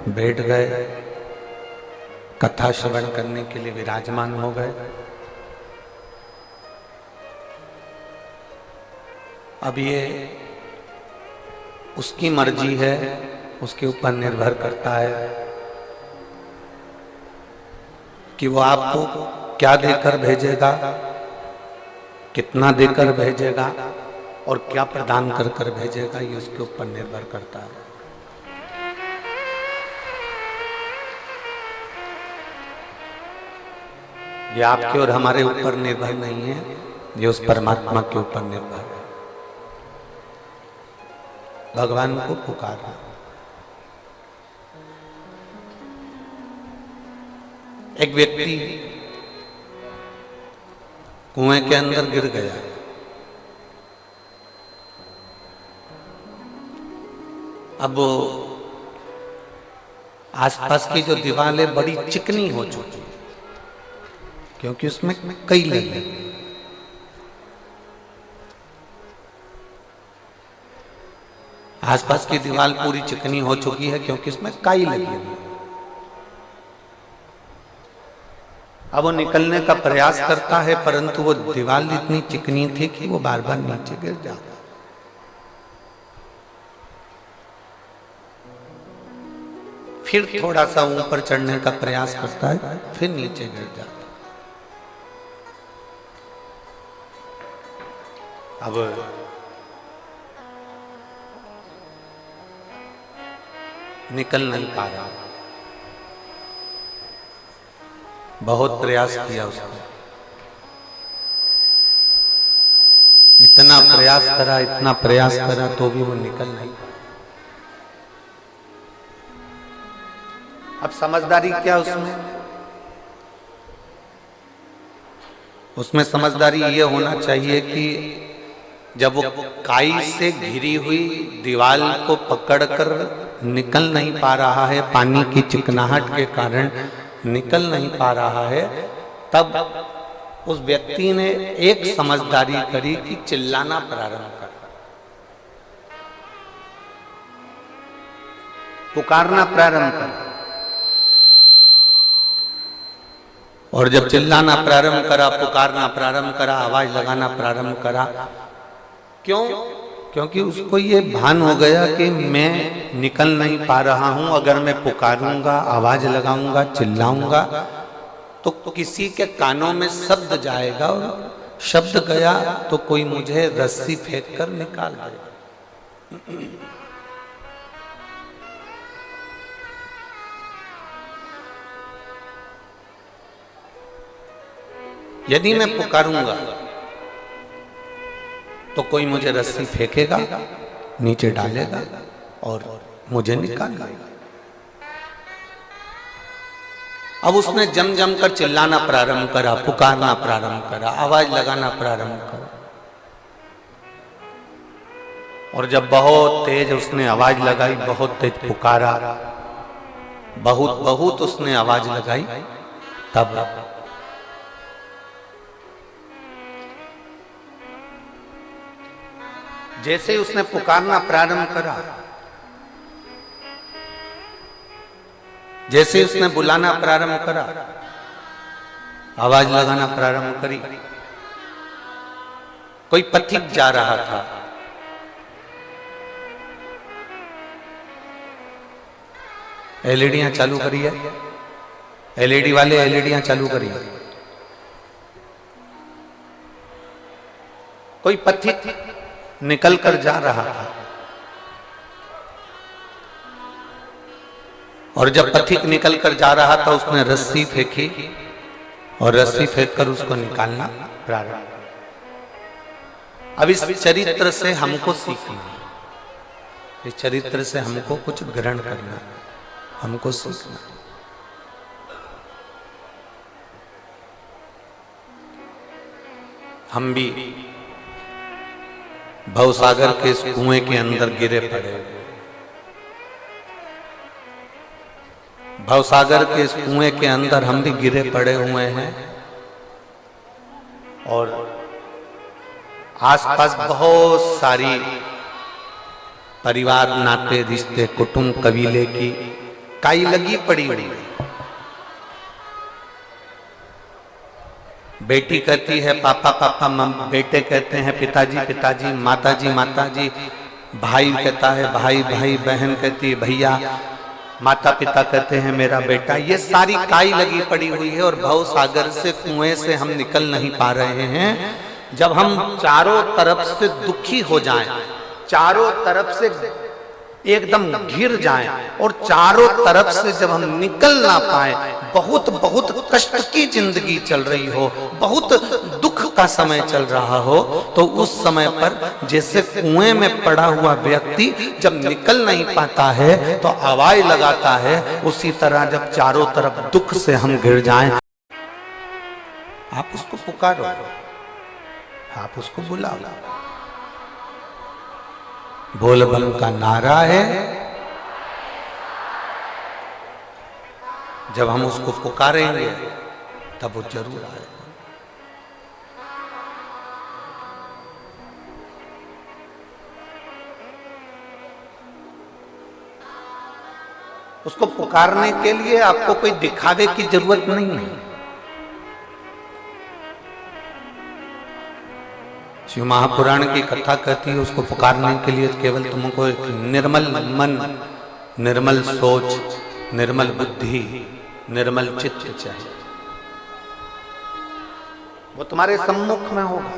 बैठ गए, कथा श्रवण करने के लिए विराजमान हो गए। अब ये उसकी मर्जी है, उसके ऊपर निर्भर करता है कि वो आपको क्या देकर भेजेगा, कितना देकर भेजेगा और क्या प्रदान कर कर भेजेगा, ये उसके ऊपर निर्भर करता है। ये आपके और हमारे ऊपर निर्भर नहीं है, ये उस परमात्मा के ऊपर निर्भर है। भगवान को पुकारना। एक व्यक्ति कुएं के अंदर गिर गया। अब आसपास की जो दीवारें बड़ी चिकनी हो चुकी है, क्योंकि उसमें कई लगे। आसपास की दीवार पूरी चिकनी हो चुकी है क्योंकि इसमें काई लगी हुई है। अब वो निकलने का प्रयास करता है, परंतु वो दीवार इतनी चिकनी थी कि वो बार बार नीचे गिर जाता। फिर थोड़ा सा ऊपर चढ़ने का प्रयास करता है, फिर नीचे गिर जाता। अब निकल नहीं पा रहा। बहुत प्रयास किया उसने, इतना प्रयास करा, इतना प्रयास करा, तो भी वो निकल नहीं पाया। अब समझदारी क्या उसमें समझदारी ये होना चाहिए कि जब वो काई से घिरी हुई दीवार को पकड़कर निकल नहीं पा रहा है, पानी की चिकनाहट के कारण निकल नहीं पा रहा है, तब उस व्यक्ति ने एक समझदारी करी कि चिल्लाना प्रारंभ कर, पुकारना प्रारंभ कर। और जब चिल्लाना प्रारंभ करा, पुकारना प्रारंभ करा, आवाज लगाना प्रारंभ करा, क्यों? क्योंकि उसको ये भान हो गया कि मैं निकल नहीं पा रहा हूं। अगर मैं पुकारूंगा, आवाज लगाऊंगा, चिल्लाऊंगा तो किसी के कानों में शब्द जाएगा, और शब्द गया तो कोई मुझे रस्सी फेंक कर निकाल देगा। यदि मैं पुकारूंगा तो कोई मुझे रस्सी फेंकेगा, नीचे डालेगा और मुझे निकाल लेगा। अब उसने जम जम कर चिल्लाना प्रारंभ करा, पुकारना प्रारंभ करा, आवाज लगाना प्रारंभ करा। और जब बहुत तेज उसने आवाज लगाई, बहुत तेज पुकारा, बहुत बहुत उसने आवाज लगाई, तब जैसे उसने पुकारना प्रारंभ करा, जैसे उसने बुलाना प्रारंभ करा, आवाज लगाना प्रारंभ करी, कोई पथिक जा रहा था। एलईडियां चालू करिए, एलईडी वाले एलईडियां चालू करिए। कोई पथिक निकल कर जा रहा था, और जब पथिक निकल कर जा रहा था, उसने रस्सी फेंकी और रस्सी फेंककर उसको निकालना प्रारंभ। अब इस चरित्र से हमको सीखना, इस चरित्र से हमको कुछ ग्रहण करना, हमको सीखना। हम भी भवसागर के इस कुएं के अंदर गिरे पड़े हुए, भवसागर के इस कुएं के अंदर हम भी गिरे पड़े हुए हैं। और आसपास बहुत सारी परिवार, नाते, रिश्ते, कुटुंब, कबीले की काई लगी पड़ी हुई है। बेटी कहती है पापा पापा, बेटे कहते हैं पिताजी पिताजी, माताजी माताजी, भाई कहता है भाई भाई, बहन कहती है भैया, माता पिता कहते हैं मेरा बेटा। ये सारी काई लगी पड़ी हुई है और भव सागर से, कुएं से हम निकल नहीं पा रहे हैं। जब हम चारों तरफ से दुखी हो जाएं, चारों तरफ से एकदम घिर जाएं और चारों तरफ से जब हम निकल ना पाए, बहुत बहुत कष्ट की जिंदगी चल रही हो, बहुत दुख का समय चल रहा हो, तो उस समय पर जैसे कुएं में पड़ा हुआ व्यक्ति जब निकल नहीं पाता है तो आवाज लगाता है, उसी तरह जब चारों तरफ दुख से हम घिर जाएं, आप उसको पुकारो, आप उसको बुलाओ। बोल बम का नारा है। जब हम उसको पुकारेंगे तब वो जरूर आएगा। उसको पुकारने के लिए आपको कोई दिखावे की जरूरत नहीं है। शिव महापुराण की कथा कहती है उसको पुकारने के लिए केवल तुमको एक निर्मल मन, निर्मल सोच, निर्मल बुद्धि, निर्मल चित्त चाहिए। वो तुम्हारे सम्मुख में होगा।